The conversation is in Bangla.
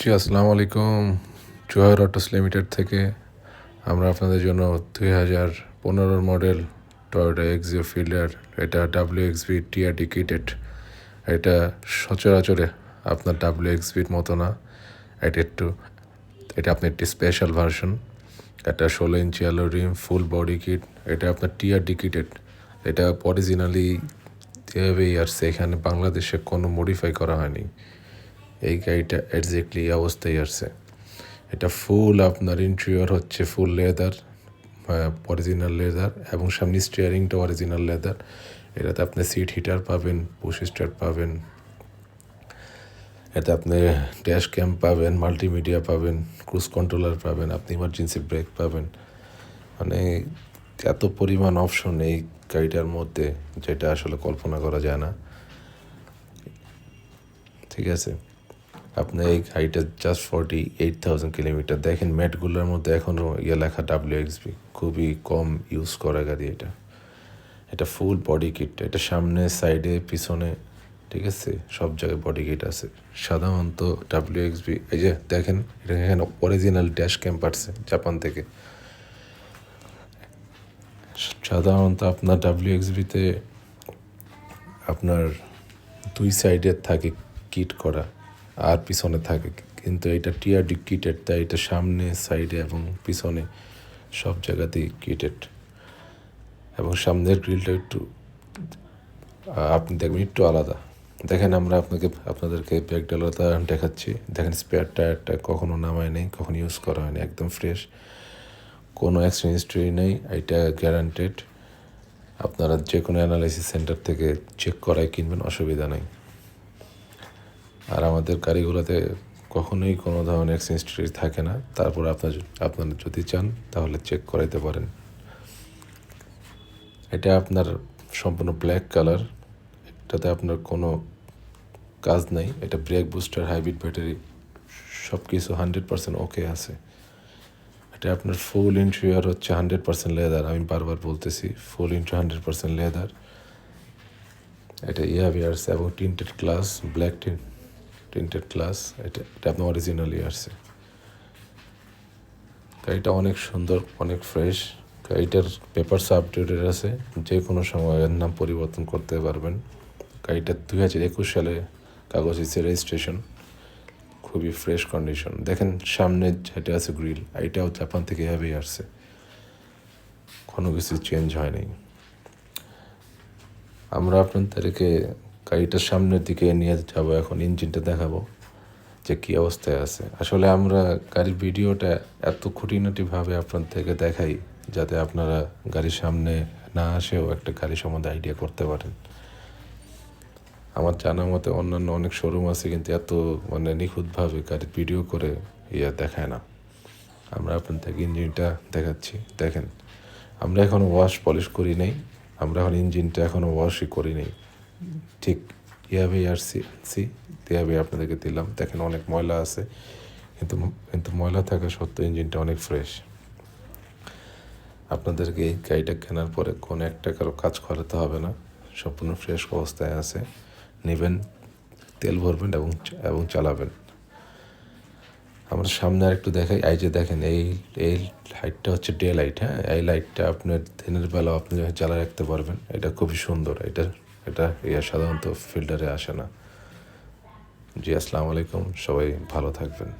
জি আসসালামু আলাইকুম। জোহার অটোস লিমিটেড থেকে আমরা আপনাদের জন্য 2015 মডেল টয়োটা এক্সিও ফিল্ডার, এটা WXB TRD কিটেড। এটা সচরাচরে আপনার WXBর মতো না, এটা আপনার একটি স্পেশাল ভার্সন। এটা 16 inch alloy rim, full body kit. এটা আপনার TRD কিটেড। এটা অরিজিনালি যেভাবেই আসছে, এখানে বাংলাদেশে কোনো মডিফাই করা হয়নি। এই গাড়িটা এক্স্যাক্টলি এই অবস্থায় আসছে। এটা ফুল আপনার ইন্টেরিয়র হচ্ছে ফুল লেদার, অরিজিনাল লেদার, এবং সামনে স্টিয়ারিংটা অরিজিনাল লেদার। এটাতে আপনি সিট হিটার পাবেন, পুশ স্টার্ট পাবেন, এতে আপনি ড্যাশ ক্যাম পাবেন, মাল্টিমিডিয়া পাবেন, ক্রুজ কন্ট্রোলার পাবেন, আপনি ইমার্জেন্সি ব্রেক পাবেন। মানে এত পরিমাণ অপশন এই গাড়িটার মধ্যে, যেটা আসলে কল্পনা করা যায় না। ঠিক আছে, আপনার এই গাড়িটা জাস্ট 48,000 কিলোমিটার। দেখেন ম্যাটগুলোর মধ্যে এখনও লেখা WXB, খুবই কম ইউজ করা গাড়ি এটা। এটা ফুল বডি কিট, এটা সামনে, সাইডে, পিছনে, ঠিক আছে, সব জায়গায় বডি কিট আছে। সাধারণত WXB, এই যে দেখেন, এটা এখানে অরিজিনাল ড্যাশ ক্যাম্প আসছে জাপান থেকে। সাধারণত আপনার WXBতে আপনার দুই সাইডে থাকে কিট করা আর পিছনে থাকে, কিন্তু এটা TRD কিটেড, তাই এটা সামনে, সাইডে এবং পিছনে সব জায়গাতেই কিটেড। এবং সামনের গ্রিলটা একটু আপনি দেখবেন একটু আলাদা। দেখেন আমরা আপনাদেরকে ব্যাক ডালাটা দেখাচ্ছি। দেখেন স্পেয়ার টায়ারটা কখনো নামায় নেই, কখনো ইউজ করা হয়নি, একদম ফ্রেশ, কোনো অ্যাক্সিডেন্ট হিস্ট্রি নেই। এটা গ্যারান্টেড। আপনারা যে কোনো অ্যানালাইসিস সেন্টার থেকে চেক করায় কিনবেন, অসুবিধা নেই। আর আমাদের গাড়িগুলোতে কখনোই কোনো ধরনের অ্যাক্সিডেন্ট হিস্ট্রি থাকে না। তারপর আপনারা যদি চান তাহলে চেক করাইতে পারেন। এটা আপনার সম্পূর্ণ ব্ল্যাক কালার, এটাতে আপনার কোনো কাজ নেই। এটা ব্রেক বুস্টার, হাইব্রিড ব্যাটারি, সব কিছু 100% ওকে আছে। এটা আপনার ফুল ইন্টেরিয়র হচ্ছে 100% লেদার। আমি বারবার বলতেছি, ফুল ইন্টু 100% লেদার। এটা ইয়াভিয়ার্স এবং tinted glass, black tinted glass. এটা আপনার অরিজিনালি আসছে। গাড়িটা অনেক সুন্দর, অনেক ফ্রেশ। গাড়িটার পেপারস আপডেটেড আছে, যে কোনো সময় এর নাম পরিবর্তন করতে পারবেন। গাড়িটা 2021 সালে কাগজ হিসেবে রেজিস্ট্রেশন, খুবই ফ্রেশ কন্ডিশন। দেখেন সামনে যেটা আছে গ্রিল, এটাও জাপান থেকে এভাবেই আসছে, কোনো কিছু চেঞ্জ হয়নি। আমরা আপনাদেরকে গাড়িটার সামনের দিকে নিয়ে যাবো, এখন ইঞ্জিনটা দেখাবো যে কী অবস্থায় আছে। আসলে আমরা গাড়ির ভিডিওটা এত খুঁটিনাটিভাবে আপনাদেরকে দেখাই যাতে আপনারা গাড়ির সামনে না আসেও একটা গাড়ি সম্বন্ধে আইডিয়া করতে পারেন। আমার জানা মতে অন্যান্য অনেক শোরুম আছে, কিন্তু এত নিখুঁতভাবে গাড়ির ভিডিও করে দেখায় না। আমরা আপনাদেরকে ইঞ্জিনটা দেখাচ্ছি। দেখেন, আমরা এখনও ওয়াশ পলিশ করি নাই, আমরা এখন ইঞ্জিনটা এখনও ওয়াশই করি নাই। ঠিক এভাবেই আসছি, এভাবেই আপনাদেরকে দিলাম। দেখেন অনেক ময়লা আছে, কিন্তু ময়লা থাকা সত্ত্বেও ইঞ্জিনটা অনেক ফ্রেশ। আপনাদেরকে এই গাড়িটা কেনার পরে কোনো একটা কারো কাজ করাতে হবে না, সম্পূর্ণ ফ্রেশ অবস্থায় আছে। নেবেন, তেল ভরবেন এবং চালাবেন। আমরা সামনে আর একটু দেখাই। এই যে দেখেন, এই লাইটটা হচ্ছে ডে লাইট। হ্যাঁ, এই লাইটটা আপনার দিনের বেলা আপনি জ্বালা রাখতে পারবেন। এটা খুবই সুন্দর। এটা সাধারণত ফিল্টারে আসে না। জি আসসালামু আলাইকুম, সবাই ভালো থাকবেন।